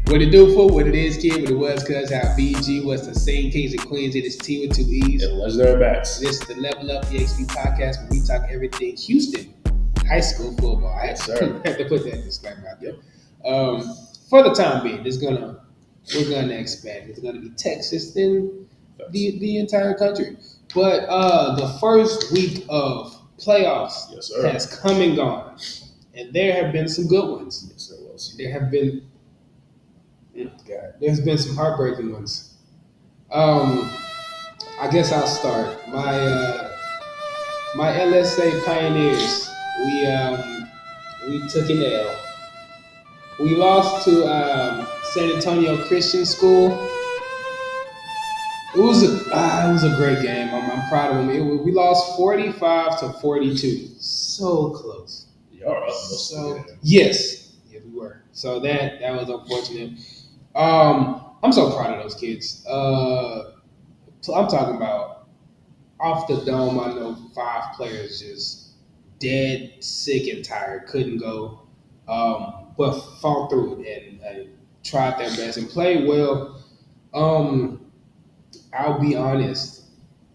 What it do for what it is, kid, what it was, cuz how BG was the same kings and queens. It is T with two E's. And legendary backs. This is the Level Up EXP podcast where we talk everything Houston high school football. I Yes, sir. have to put that disclaimer out there. For the time being, we're gonna expand. It's gonna be Texas, then the entire country. But the first week of playoffs Yes, sir. has come and gone, and there have been some good ones. Yes, there was. There have been, there's been some heartbreaking ones. I guess I'll start. My LSA Pioneers. We took an L. We lost to San Antonio Christian School. It was a great game. I'm proud of them. We lost 45-42. So close. You are up most of the game. Yes, we were. So that was unfortunate. I'm so proud of those kids. I'm talking about off the dome. I know 5 players just dead, sick, and tired, couldn't go, but fought through it and tried their best and played well. I'll be honest.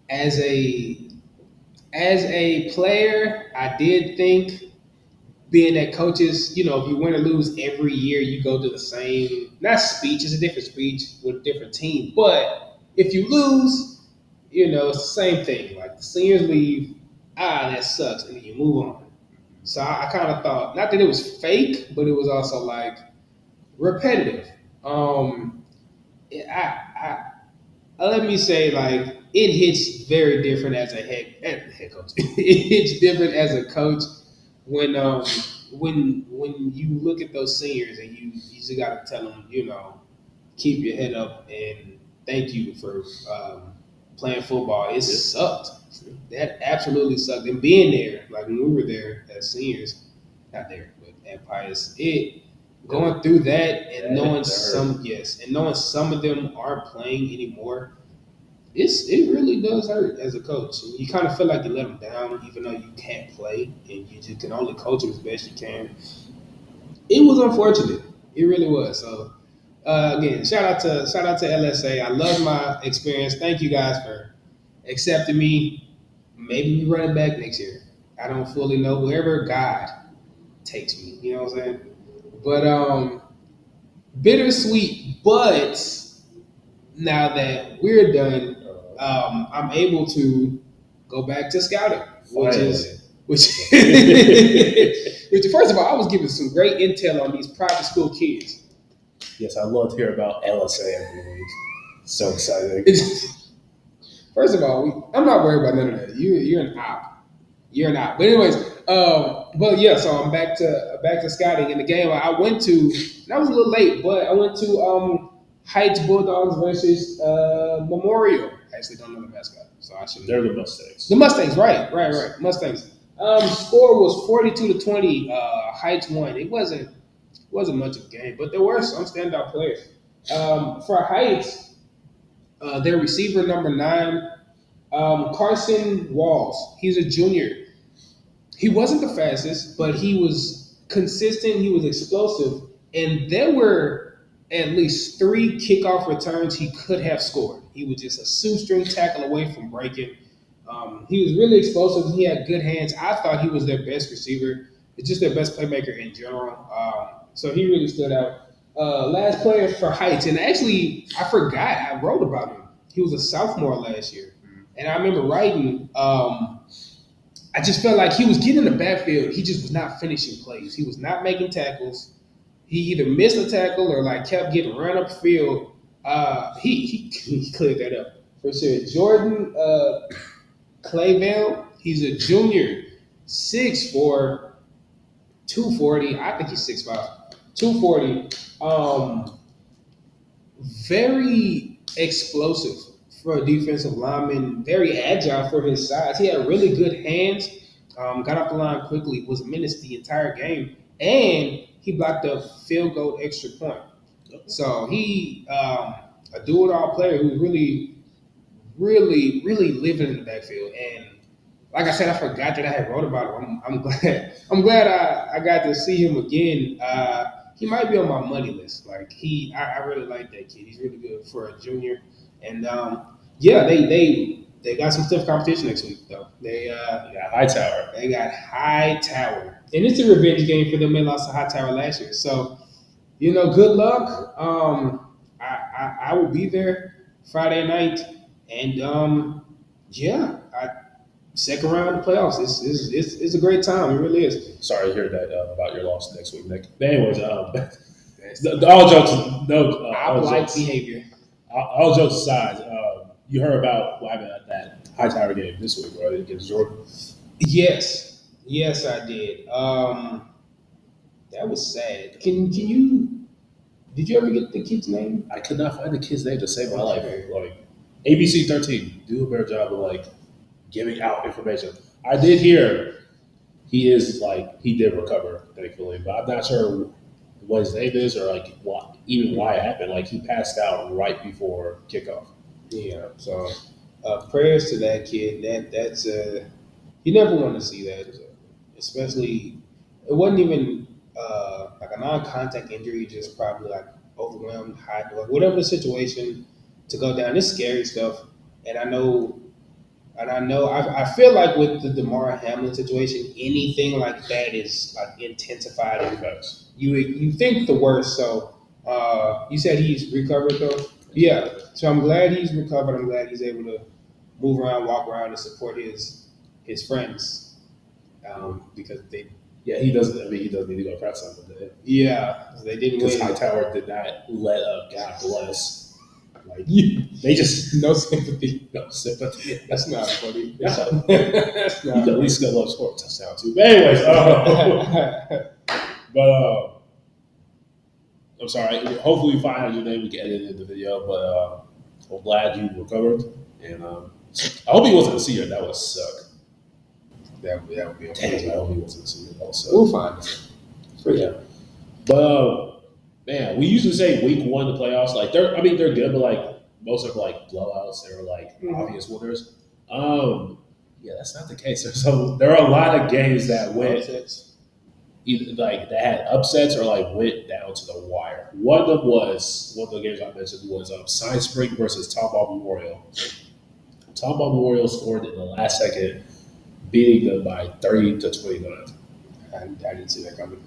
As a player, I did think, being that coaches, if you win or lose every year, you go to the same, not speech, it's a different speech with a different team. But if you lose, it's the same thing. Like the seniors leave, that sucks, and then you move on. So I kind of thought, not that it was fake, but it was also like repetitive. Let me say, like, it hits very different as a head coach. It hits different as a coach when you look at those seniors and you just got to tell them, keep your head up and thank you for playing football. It sucked. That absolutely sucked. And being there, like when we were there as seniors, not there, but at Pius, going through that and knowing some of them aren't playing anymore, it really does hurt as a coach. You kind of feel like you let them down, even though you can't play and you just can only coach them as best you can. It was unfortunate. It really was. So again, shout out to LSA. I love my experience. Thank you guys for accepting me. Maybe we run it back next year. I don't fully know. Wherever God takes me, you know what I'm saying? But bittersweet. But now that we're done, I'm able to go back to scouting, which first of all, I was given some great intel on these private school kids. Yes, I love to hear about LSA every week. So exciting. First of all, I'm not worried about none of that. You're an op. You're an op. But anyways, so I'm back to scouting. In the game I went to, and I was a little late, but I went to Heights Bulldogs versus Memorial. I actually don't know the mascot, so I should. They're the Mustangs. The Mustangs, right. Mustangs. Score was 42-20. Heights won. It wasn't much of a game, but there were some standout players. For Heights, their receiver number 9, Carson Walls. He's a junior. He wasn't the fastest, but he was consistent. He was explosive, and there were at least 3 kickoff returns he could have scored. He was just a shoestring tackle away from breaking. He was really explosive. He had good hands. I thought he was their best receiver. It's just their best playmaker in general. So he really stood out. Last player for Heights, and actually I forgot I wrote about him. He was a sophomore last year, and I remember writing. I just felt like he was getting in the backfield. He just was not finishing plays. He was not making tackles. He either missed a tackle or like kept getting run up field. He cleared that up for sure. Jordan Clayville, he's a junior, 6'4", 240. I think he's 6'5", 240. Very explosive for a defensive lineman. Very agile for his size. He had really good hands. Got off the line quickly. Was a menace the entire game, and he blocked a field goal extra point. So he, a do-it-all player who's really, really, really living in the backfield. And like I said, I forgot that I had wrote about him. I'm glad I got to see him again. he might be on my money list. Like I really like that kid. He's really good for a junior. And yeah, they got some stiff competition next week though. Yeah, Hightower. They got Hightower, and it's a revenge game for them. They lost to Hightower last year, so good luck. I will be there Friday night, and yeah, second round of the playoffs. It's a great time. It really is. Sorry to hear that about your loss next week, Nick. But anyways, all jokes, all Like jokes, behavior. all jokes aside, you heard about what happened at that Hightower game this week, right? Against Jordan. Yes, I did. That was sad. Can you? Did you ever get the kid's name? I could not find the kid's name to save my life. Like ABC 13, do a better job of like giving out information. I did hear he did recover, thankfully, but I'm not sure what his name is or like why it happened. Like he passed out right before kickoff. Yeah. So prayers to that kid. That's you never want to see that, especially it wasn't even like a non-contact injury, just probably like overwhelmed, high, like whatever the situation to go down. It's scary stuff, and I feel like with the Damar Hamlin situation, anything like that is like intensified. And you think the worst. So you said he's recovered though. Yeah. So I'm glad he's recovered. I'm glad he's able to move around, walk around, and support his friends because they. Yeah, he doesn't. I mean, he doesn't need to go press something. Yeah, they didn't Because win. Hightower did not let up. God bless. Like they just No sympathy. no sympathy. That's not funny. That's That's You not. can at least go love score a touchdown too. But anyways, but I'm sorry. Hopefully, we find out your name. We can edit it in the video. But I'm glad you recovered, and I hope he wasn't a senior. That would suck. That would be Dang, I okay. hope he wasn't a senior. That would suck. We'll find it. But yeah, but man, we usually say week one the playoffs. Like they're good, but like most of them are like blowouts. They're like obvious winners. Yeah, that's not the case. There are a lot of games that went either like that had upsets or like went down to the wire. One of the games I mentioned was Science Spring versus Tomball Memorial. Tomball Memorial scored in the last second, beating them by 30 to 29. I didn't see that coming.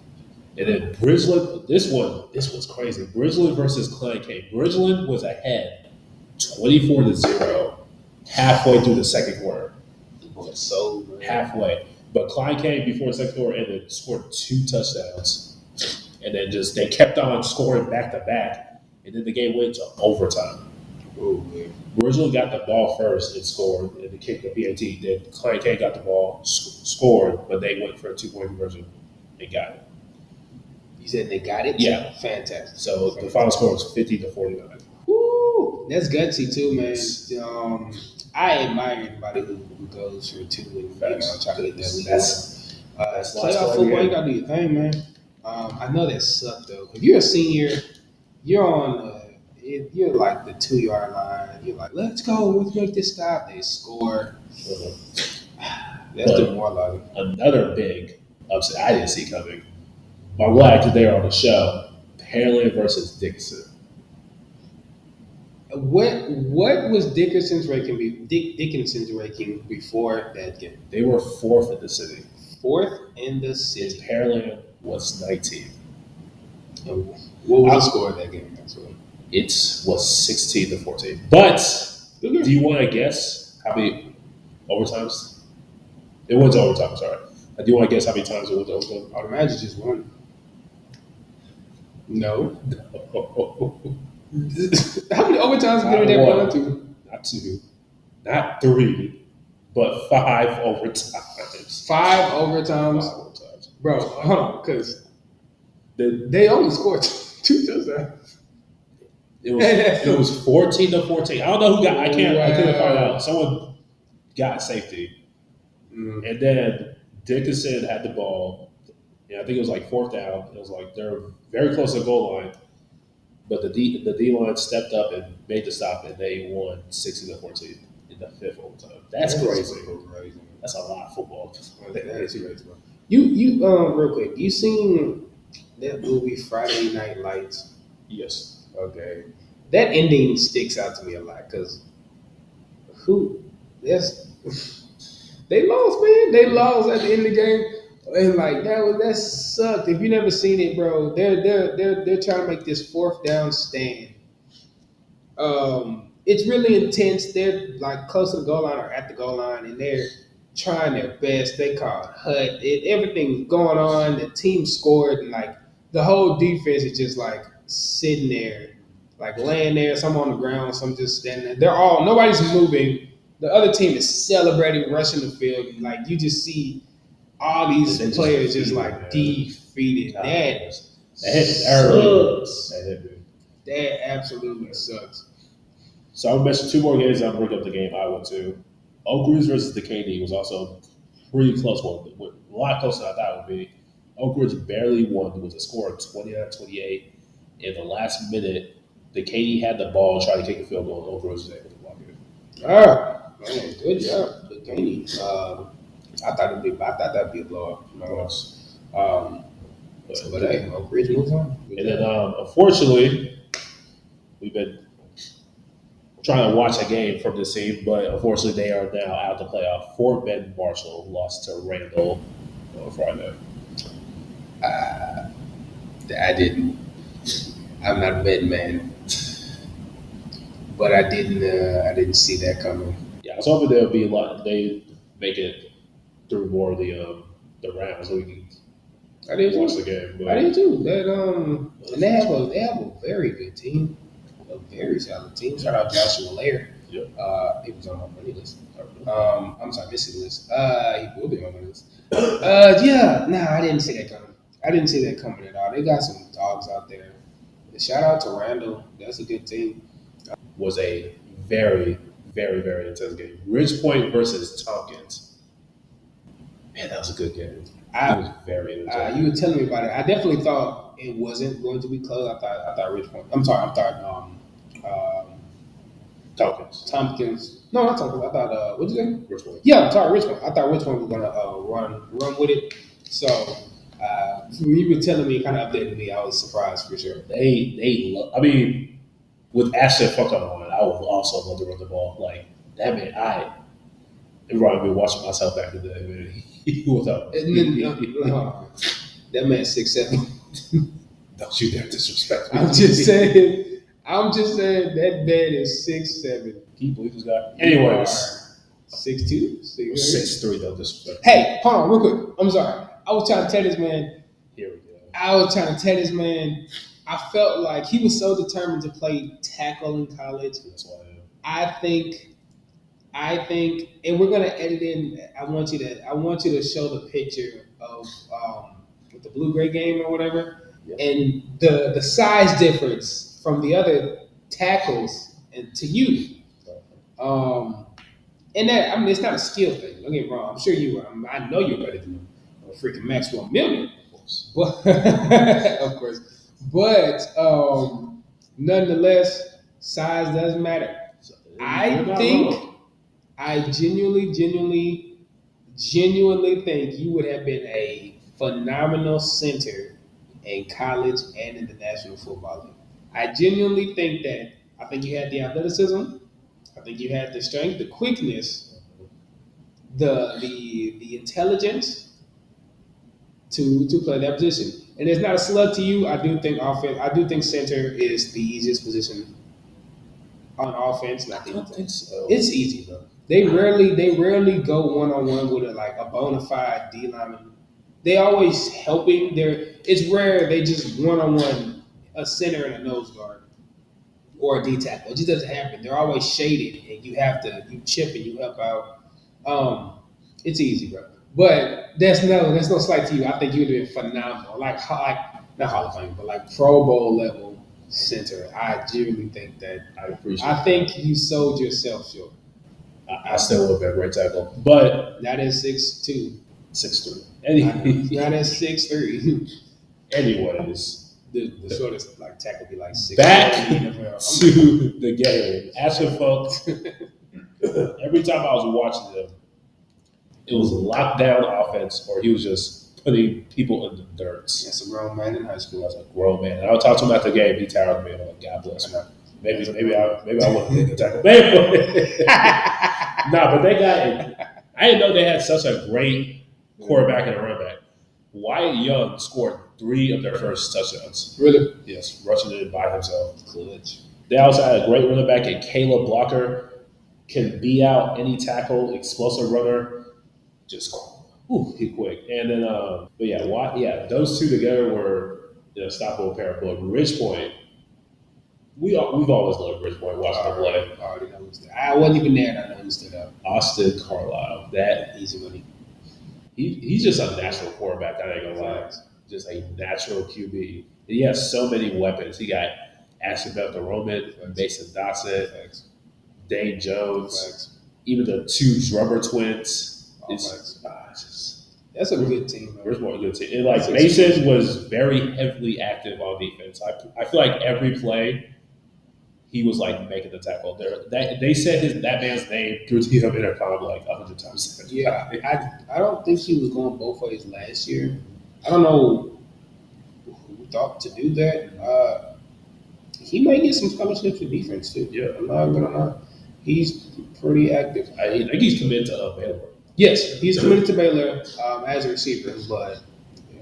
And then Bridgeland, this was crazy. Bridgeland versus Klein K. Bridgeland was ahead 24 to 0 halfway through the second quarter. So Halfway. But Klein came before the second quarter and then scored 2 touchdowns. And then they kept on scoring back to back. And then the game went to overtime. Bridgeland got the ball first and scored, and they kicked the PAT. Then Klein K got the ball, scored, but they went for a 2-point conversion and got it. You said they got it? Yeah. Fantastic. So the final score was 50 to 49. Woo! That's gutsy too, man. I admire anybody who goes for 2 and try to get that lead. That's Playoff football, you gotta do your thing, man. I know that sucked though. If you're a senior, you're on. You're like the 2-yard line. You're like, let's go, let's make this stop. They score. That's demoralizing. Another big upset I didn't see coming. I'm glad because they were on the show. Pearland versus Dickinson. What was Dickinson's ranking? Dickinson's ranking before that game? They were 4th in the city. 4th in the And city. Pearland was 19th. And what was the score of that game? Actually, It was 16 to 14. But do you want to guess how many overtimes? It went to overtime. Sorry. Do you want to guess how many times it went to overtime? I would imagine just one. No. How many overtimes did they Not run to? Not 2, not 3, but 5 overtimes. 5 5 overtimes, overtimes. bro. Hold on, because they only scored 2 touchdowns. It was 14 to 14. I don't know who got. I couldn't find Wow. out. Someone got safety, Mm. and then Dickinson had the ball. And I think it was like 4th down. It was like they're very close to the goal line, but the D line stepped up and made the stop, and they won 16 to 14 in the 5th overtime. That's crazy. That's a lot of football. That is crazy, bro. You real quick. You seen that movie Friday Night Lights. Yes. Okay, that ending sticks out to me a lot because who? That's they lost, man. They lost at the end of the game, and like that sucked. If you never seen it, bro, they're trying to make this fourth down stand. It's really intense. They're like close to the goal line or at the goal line, and they're trying their best. They call it hut. Everything's going on. The team scored, and like the whole defense is just like sitting there, like laying there. Some on the ground, some just standing there. Nobody's moving. The other team is celebrating, rushing the field, and like you just see all these They just players just defeated, like man. defeated. That That hit early. sucks. That hit me. That absolutely sucks. So I'm gonna mention two more games. I'm gonna bring up the game I went to. Oak Ridge versus Decaney was also a pretty close one. A lot closer than I thought it would be. Oak Ridge barely won. It was a score of 29-28. In the last minute, Decaney had the ball, tried to kick a field goal, and Oak Ridge was able to block it. Man, good job, Duquesne. I thought that'd be a blowout. But hey, Oak Ridge moves on. And then, unfortunately, we've been trying to watch a game from this team, but unfortunately, they are now out of the playoff. Fort Bend Marshall lost to Randall on Friday. I didn't. I'm not a betting man, but I didn't. I didn't see that coming. Yeah, I was hoping there'll be a lot. They make it through more of the rounds so we can I did watch too. the game. But I did too. And they have a very good team, a very solid team. Shout out Joshua Lair. Yep. He was on my money list. I'm sorry, missing list. He will be on my list. I didn't see that coming. I didn't see that coming at all. They got some dogs out there. Shout out to Randall. That's a good team. was a very, very, very intense game. Ridge Point versus Tompkins. Man, that was a good game. It was very intense. You were telling me about it. I definitely thought it wasn't going to be close. I thought Richmond. I thought Tompkins. No, not Tompkins. I thought what'd you say? Ridge Point. Yeah, I'm sorry, Richmond. I thought Richmond was gonna run with it. So when you were telling me, kind of updated me, I was surprised for sure. I mean, with Ashton Funk on the line, I would also love to run the ball. Like that man, it reminded me of watching myself back in the day. Man. He was up. And then, that man 6'7". Don't you dare disrespect me. I'm just saying that man is 6'7". Can you believe this guy? Anyways, 6'2", 6'3" though. Disrespect. Hey, hold on, real quick. I'm sorry. I was trying to tell this man. Here we go. I felt like he was so determined to play tackle in college. That's why I think, and we're gonna edit in. I want you to show the picture of with the blue gray game or whatever, Yep. and the size difference from the other tackles and to you. And that it's not a skill thing. Don't get me wrong. I'm sure you are. I know you're better than freaking Maxwell Milner, of course. but of course. But nonetheless, size doesn't matter. I genuinely think you would have been a phenomenal center in college and in the National Football League. I genuinely think that. I think you had the athleticism. I think you had the strength, the quickness, the intelligence to play that position. And it's not a slug to you. I do think center is the easiest position on offense. I don't think so. It's easy though. They rarely go one on one with a bona fide D lineman. They always helping. It's rare they just one on one a center and a nose guard or a D tackle. It just doesn't happen. They're always shaded, and you chip and you help out. It's easy, bro. But that's no slight to you. I think you would have been phenomenal, like not Hall of Fame, but like Pro Bowl level center. I genuinely think that. I appreciate. I think you sold yourself short. I still would have been a great tackle, but Not at 6'2". 6'3". Not at 6'3". Anyways, The shortest tackle would be like 6'4". back in the NFL. to the game. Ashton Funk. Every time I was watching him, it was lockdown offense, or he was just putting people in the dirt. That's a grown man in high school. I was a grown man. And I would talk to him after the game. He tired me. I'm like, God bless him. Maybe I wouldn't hit the tackle. Nah, but they got. I didn't know they had such a great quarterback and a running back. Wyatt Young scored 3 of their first touchdowns. Really? Yes, rushing in by himself. Clutch. They also had a great running back in Caleb Blocker. Can be out any tackle, explosive runner. Just, he quick. And then, but yeah, those two together were an unstoppable pair. But Ridgepoint, we've always loved Ridgepoint watching him play. I wasn't even there, and I know he stood out. Austin Carlisle, that Easy money. he's just a natural quarterback. I ain't gonna lie, just a natural QB. And he has so many weapons. He got Ashton Roman, Mason Dotson, Dane Jones, even the 2 Drummer twins. That's a good team. Ridgepoint, a good team. And like Mason was very heavily active on defense. I feel like every play he was like making the tackle. They said that man's name through the intercom like 100 times. Yeah, I don't think he was going both ways last year. I don't know who thought to do that. He may get some scholarships for defense too. Yeah, I'm not gonna lie. He's pretty active. I think he's committed to Baylor. Yes, he's committed to Baylor as a receiver, but I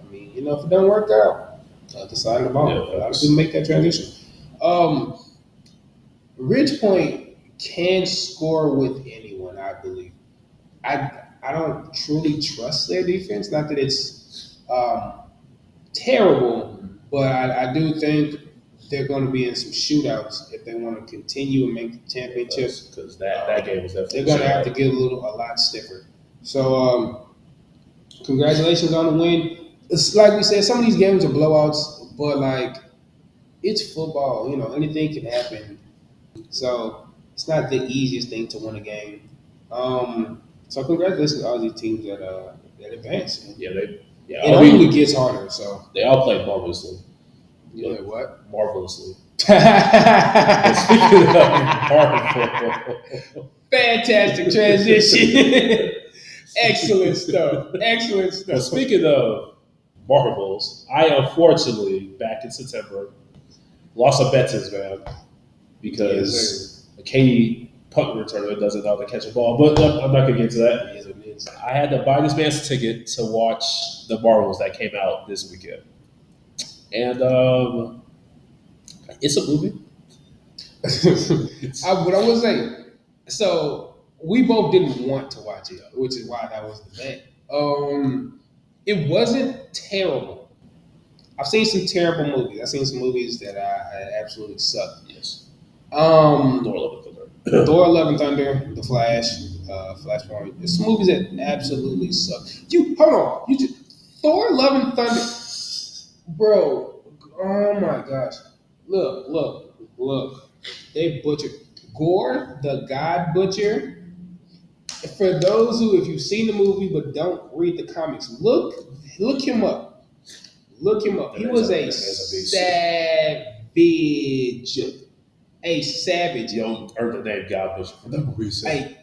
mean, if it doesn't work out, the side of the ball. Yeah, A lot of people make that transition. Ridgepoint can score with anyone, I believe. I don't truly trust their defense. Not that it's terrible, but I do think they're going to be in some shootouts if they want to continue and make the championship. Because that game was definitely. They're going to have to get a lot stiffer. So, congratulations on the win. It's like we said, some of these games are blowouts, but like it's football. Anything can happen. So it's not the easiest thing to win a game. So congratulations to all these teams that advance. It only gets harder. So they all played marvelously. What? Marvelously. Speaking of fantastic transition. Excellent stuff. Well, speaking of marvels, I unfortunately back in September lost a bet to this man because a Katie punt returner doesn't know how to catch a ball. But I'm not going to get into that. I had to buy this man's ticket to watch the Marvels that came out this weekend. And it's a movie. What I would say, so we both didn't want to watch it, which is why that was the bet. It wasn't terrible. I've seen some terrible movies. I've seen some movies that I absolutely suck. Yes. Thor: Love and Thunder. Thor: Love and Thunder, The Flash, Flashpoint. There's some movies that absolutely suck. Hold on. Thor: Love and Thunder, bro. Oh my gosh! Look. They butchered Gore, the God Butcher. For those who, if you've seen the movie but don't read the comics, look him up. He was a savage. You don't earn the name God Butcher for no reason. Hey,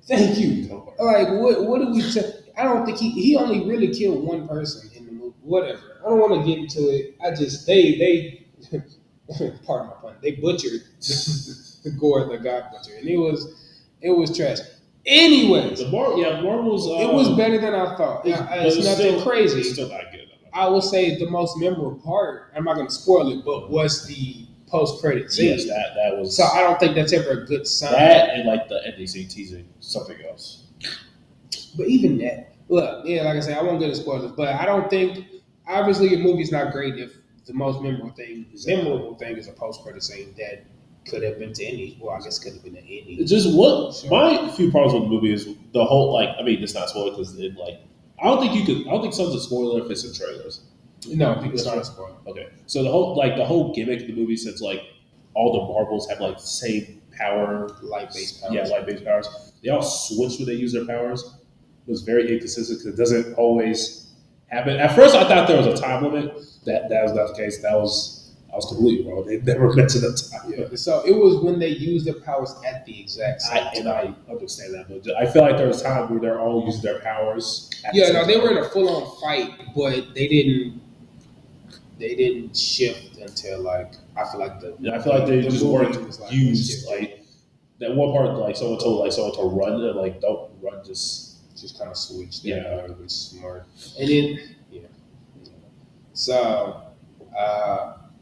thank you. Like, what do we say? I don't think he only really killed one person in the movie. Whatever. I don't want to get into it. they pardon my pun. They butchered the Gore, the God Butcher, and it was trash. Anyways, Marvel's. It was better than I thought. It's nothing crazy. It's still not good. I will say the most memorable part, I'm not going to spoil it, but was the post-credit scene. Yes, that was. So I don't think that's ever a good sign. That and like the NBC teasing something else. But even that, look, like I said, I won't get into spoilers, but I don't think, obviously a movie's not great if the most memorable thing is a post-credit scene that could have been to any, well, I guess could have been to any. Just my few problems with the movie is the whole, it's not spoiled because I don't think something's a spoiler if it's in trailers. No, it's not a spoiler. Okay. So the whole gimmick of the movie, since all the Marvels have the same power. Light-based powers. Yeah, light-based powers. They all switch when they use their powers. It was very inconsistent because it doesn't always happen. At first I thought there was a time limit. That was not the case. I was completely wrong. They never mentioned a time. So it was when they used their powers at the exact same time. I understand that, but I feel like there was time where they're all using their powers. Yeah, no, they were in a full-on fight, but they didn't shift until like I feel like I feel like they just movie weren't was, used shifted. like that one part. Like someone told someone to run, and like don't run, just kind of switched. Yeah. Which is smart. And then so,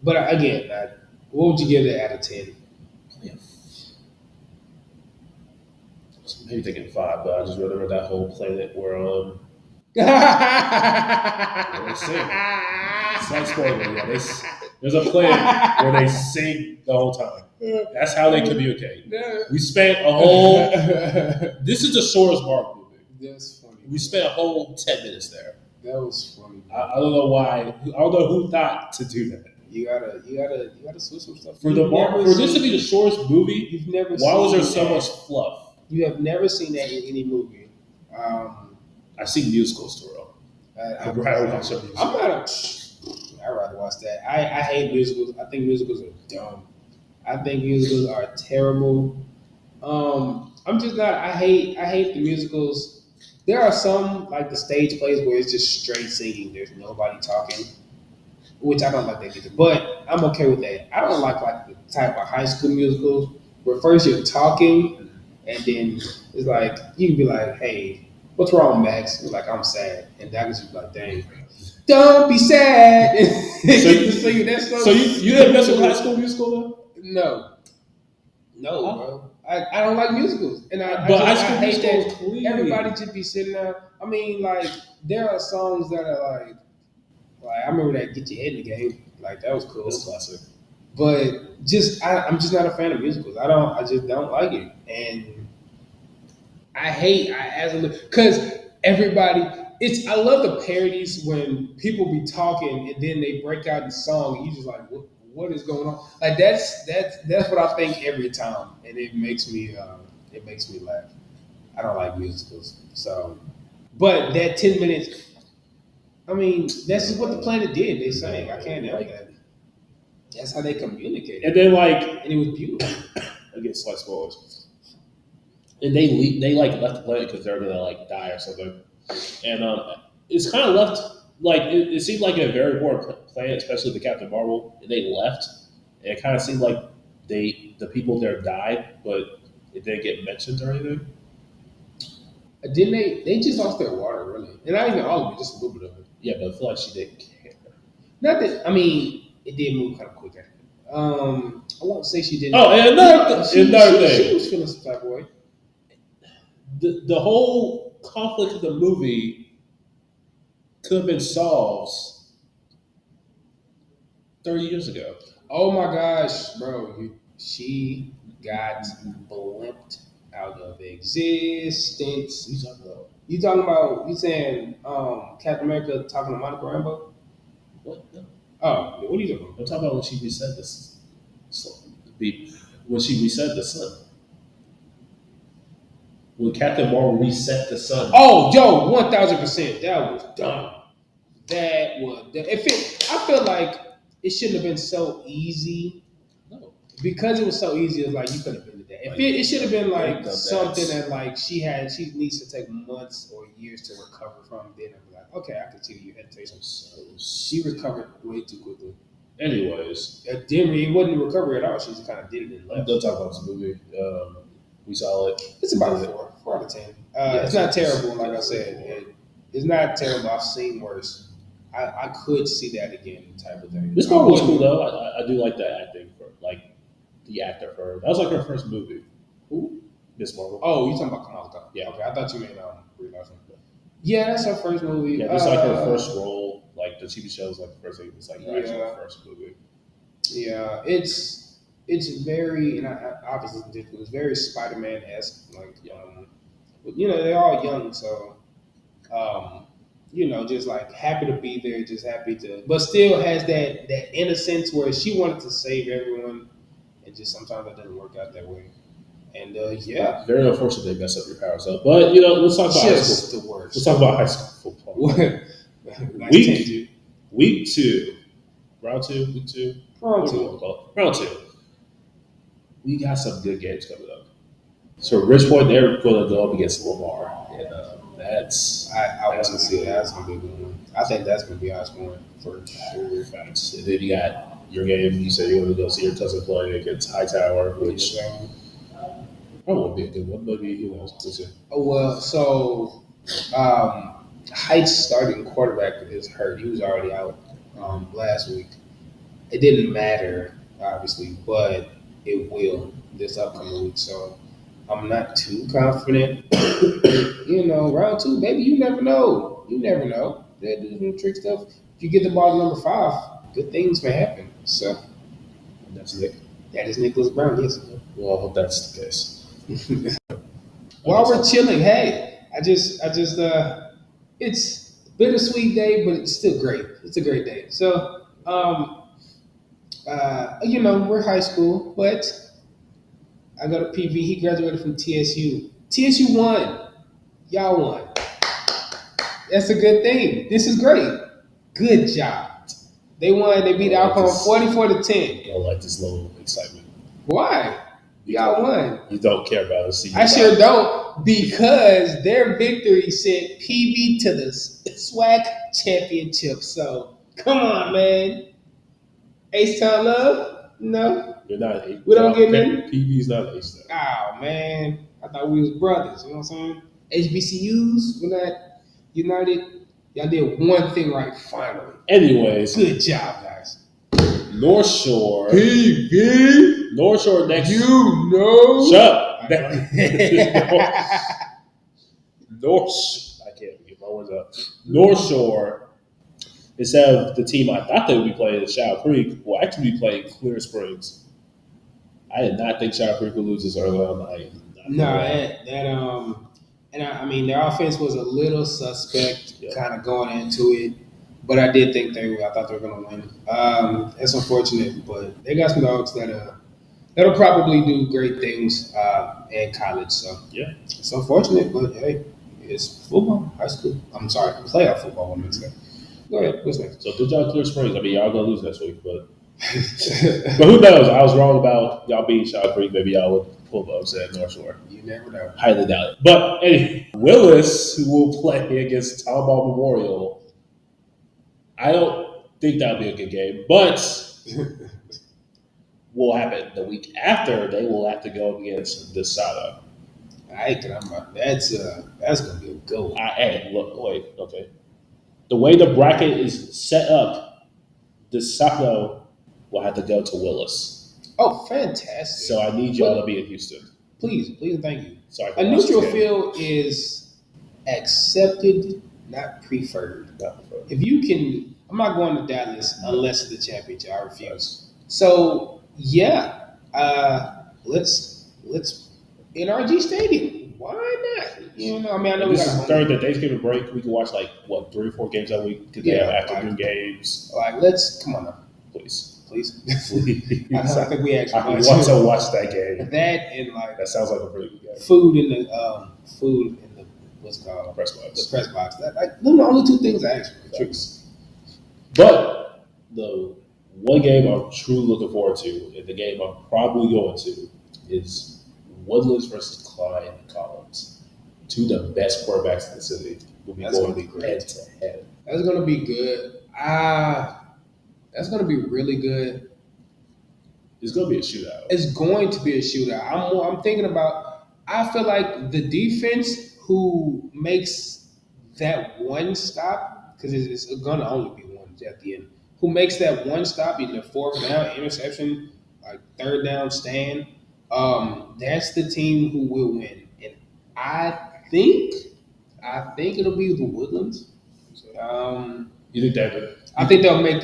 but again, what would you give it out of 10? maybe thinking 5, but I just remember that whole planet where they sing. Slight spoiler, yeah. There's a planet where they sing the whole time. That's how they communicate. We spent a whole. This is the shortest Marvel movie. That's funny. We spent a whole 10 minutes there. That was funny. I don't know why. I don't know who thought to do that. You gotta switch some stuff. For this to be the shortest movie, you've never. Why was there seen so that. much fluff? You have never seen that in any movie. I see musicals, Terrell. I'd rather watch a musical. I'd rather watch that. I hate musicals. I think musicals are dumb. I think musicals are terrible. I'm just not. I hate the musicals. There are some like the stage plays where it's just straight singing. There's nobody talking, which I don't like that either. But I'm okay with that. I don't like the type of high school musicals where first you're talking and then it's like you can be like, "Hey, what's wrong, Max?" It's like, "I'm sad," and that was just like, "Dang, don't be sad." So you didn't mess with High School Musical though? No, bro. I don't like musicals, and I hate that everybody just be sitting there. I mean, like there are songs that are like I remember that "Get Your Head in the Game," like that was cool. That's classic. But I'm just not a fan of musicals. I just don't like it, and because everybody. I love the parodies when people be talking and then they break out in song and you just like what is going on? Like that's what I think every time, and it makes me laugh. I don't like musicals, so but that 10 minutes. I mean, that's just what the planet did. They sang. I can't help that. That's how they communicated. And then and it was beautiful. Again, slight spoilers. And they left the planet because they're gonna die or something. And it's kind of left it seemed like a very important planet, especially the Captain Marvel. And they left, and it kind of seemed like the people there died, but it didn't get mentioned or anything. Didn't they? They just lost their water, really, and not even all of it, just a little bit of it. Yeah, but I feel like she didn't care. Not that. I mean, it did move kind of quicker. I won't say she didn't. Oh, and another thing, she was feeling some type of way. The whole conflict of the movie could have been solved 30 years ago. Oh my gosh, bro. She got blimped out of existence. You talking about you saying Captain America talking to Monica Rambeau? What? No. Oh, what are you talking about? I'm talking about when she reset this. When she reset the sun. When Captain Marvel reset the sun. Oh, yo, 1,000%. That was dumb. That was. I feel like it shouldn't have been so easy. No. Because it was so easy, it was like you could have been to that. It should have been like something that she needs to take months or years to recover from. Then I'd be like, okay, I can see you had to take some. She recovered way too quickly. Anyways, it wasn't a recovery at all. She just kind of did it and left. Don't talk about this movie. We saw it. It's about a 4 out of 10. It's not terrible, like I said. It's not terrible. I've seen worse. I could see that again, type of thing. This movie was cool though. I do like the acting for the actor for her. That was like her first movie. Who? Miss Marvel. Oh, you talking about Kamala Khan? Yeah. Okay, I thought you meant Brie Larson. Yeah, that's her first movie. Yeah, it's like her first role. Like the TV show was like the first thing. It's like her actual first movie. Yeah, it's very, and obviously it's very Spider-Man-esque. They're all young, so just like happy to be there, just happy to, but still has that innocence where she wanted to save everyone, and just sometimes it doesn't work out that way. And very unfortunate they mess up your powers up. But let's talk about just high school. The worst. Let's talk about high school football. Week 2, round 2, week 2. Round 2. we got some good games coming up. So Rich Point, they're going to go up against Lamar, and that's I want to see that. That's gonna be a good one. I think that's gonna be our scoring for sure. facts. And then you got your game. You said you're going to go see your cousin play against Hightower, which probably won't be a good one. Maybe who knows? We'll see. Oh well, so Heights starting quarterback is hurt. He was already out last week. It didn't matter, obviously, but it will this upcoming week. So I'm not too confident. Round two, baby, you never know. You never know. They do some trick stuff. If you get the ball to number 5, good things may happen. So That's Nick. that is Nicholas Brown. Yes. Well, I hope that's the case. While we're chilling, hey, I just, it's a bittersweet day, but it's still great. It's a great day. So, we're high school, but I go to PV. He graduated from TSU. TSU won. Y'all won. That's a good thing. This is great. Good job. They won. They beat Alcorn 44-10. I don't like this little excitement. Why? Y'all won. You don't care about us. I sure don't, because their victory sent PV to the SWAC championship. So come on, man. H-Town love? No. You're not an We don't get nothing? PV's not an H-Town. Oh man, I thought we was brothers. You know what I'm saying? HBCUs, we're not united. Y'all did one thing right finally. Anyways, Good job, guys. North Shore. PV, North Shore next. you know. Shut up. I know. I can't get my words out. North Shore, instead of the team I thought they would be playing at Shadow Creek, will actually be playing Clear Springs. I did not think Shadow Creek would lose this early on. I mean, their offense was a little suspect, Yeah. kind of going into it, but I did think I thought they were going to win. It's unfortunate, but they got some dogs that'll probably do great things in college. So Yeah. it's unfortunate, but hey, it's football, high school. I'm sorry, playoff football. What I'm saying. Go ahead. What's next? So good job, Clear Springs. I mean, y'all gonna lose next week, but who knows? I was wrong about y'all beating Shadow Creek. Maybe y'all would pull the upset at North Shore. You never know. Highly doubt it. But anyway, Willis, who will play against Tomball Memorial, I don't think that'll be a good game, but will happen the week after. They will have to go against DeSoto. Ay, caramba. That's gonna be a good one. Hey, look, wait, okay. The way the bracket is set up, DeSoto will have to go to Willis. Oh, fantastic! So I need y'all to be in Houston. Please, and thank you. So I A can watch neutral this game. field is accepted, not preferred. If you can, I'm not going to Dallas unless it's the championship. I refuse. So yeah, let's NRG Stadium. Why not? I mean, I know we This got a is home. during the Thanksgiving break. We can watch 3 or 4 games that week because they have Yeah, afternoon games. Like, let's come on now, Please, please. please. I don't think we actually I want want to watch that game. that and like That sounds like a pretty good game. food in the what's it called Press the box. press box. Those are the only 2 things I asked for. Tricks. But the one game I'm truly looking forward to, and the game I'm probably going to, is Woodlands versus Klein Collins. 2 of the best quarterbacks in the city will be That's going gonna be great. head to head. That's gonna be good. That's gonna be really good. It's going to be a shootout. It's going to be a shootout. I'm thinking about. I feel like the defense who makes that one stop, because it's gonna only be one at the end. Who makes that one stop, either 4th down interception, like 3rd down stand? That's the team who will win, and I think it'll be the Woodlands. You think that? I think they'll make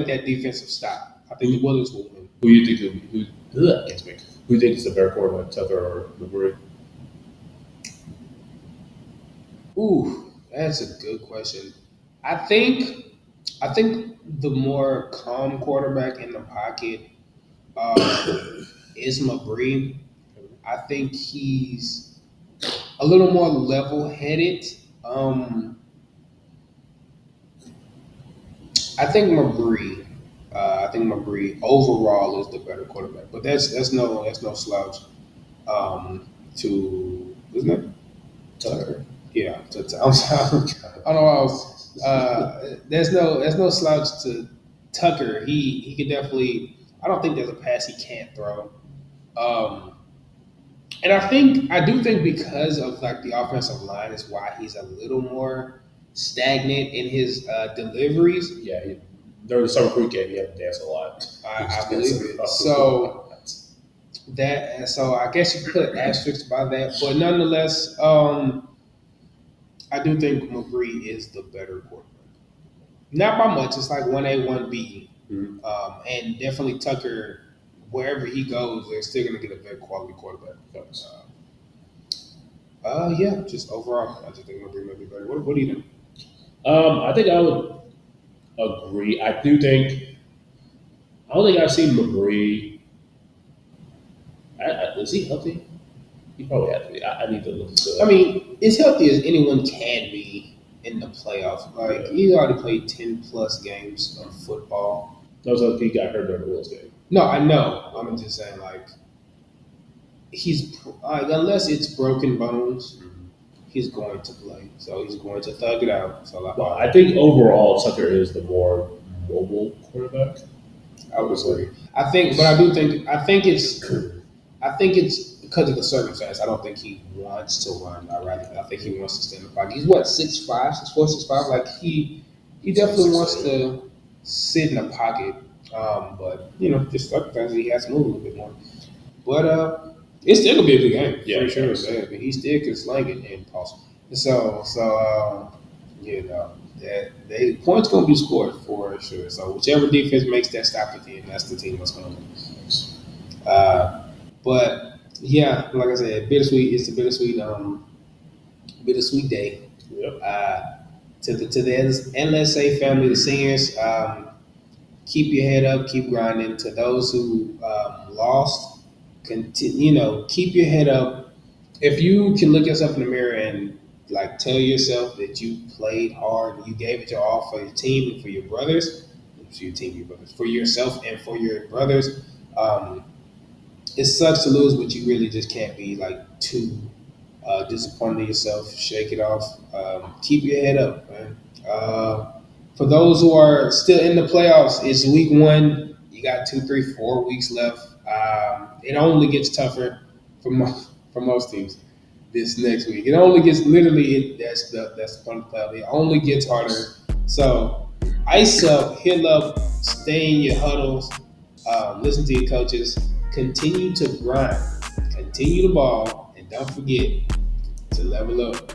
that defensive stop. I think the Woodlands will win. Who you think? Who you think is the better quarterback, Tucker or McBride? Ooh, that's a good question. I think the more calm quarterback in the pocket is Mabry. I think he's a little more level-headed. I think Mabry. I think McBride overall is the better quarterback. But that's no slouch to isn't it? Tucker. Yeah, I'm sorry. I don't know. There's no slouch to Tucker. He could definitely. I don't think there's a pass he can't throw. Um, and I do think because of like the offensive line is why he's a little more stagnant in his deliveries. Yeah, during the summer crew game, he had to dance a lot. I believe it. So I guess you could put an asterisk by that, but nonetheless, I do think McBride is the better quarterback. Not by much. It's like 1A, 1B. Mhm. And definitely Tucker, wherever he goes, they're still going to get a very quality quarterback. Yeah, just overall, I just think McBride might be better. What do you think? I think I would agree. I do think I don't think I've seen McBride. Is he healthy? He probably has to be. I need to look into I it. mean, as healthy as anyone can be in the playoffs. Like, he already played 10 plus games of football. Also, he got hurt during the Wolves game. No, I know. I'm just saying, like, unless it's broken bones, he's going to play. So he's going to thug it out. So like, Well, I think overall Tucker is the more mobile quarterback. I would agree. I think it's because of the circumstance. I don't think he wants to run. I think he wants to stay in the pocket. He's what 6'5", 6'4", 6'5". Like he definitely wants to sit in the pocket. But just sometimes he has to move a little bit more. But it's still gonna be a good game Yeah, for sure. yes. Man. But he still can sling it and pulse. So that they points gonna be scored for sure. So whichever defense makes that stop at the end, that's the team that's gonna win. But yeah, like I said, bittersweet. It's a bittersweet day. Yep. To the NSA family, the seniors, keep your head up, keep grinding. To those who lost, continue. Keep your head up. If you can look yourself in the mirror and like tell yourself that you played hard, and you gave it your all for your team and for your brothers, for your team, your brothers, for yourself and for your brothers. It sucks to lose, but you really just can't be like too disappointed in yourself. Shake it off. Keep your head up, man. For those who are still in the playoffs, it's week 1. You got 2, 3, 4 weeks left. It only gets tougher for most teams this next week. It only gets that's the fun of the playoff. It only gets harder. So ice up, heal up, stay in your huddles, listen to your coaches, continue to grind, continue to ball, and don't forget to level up.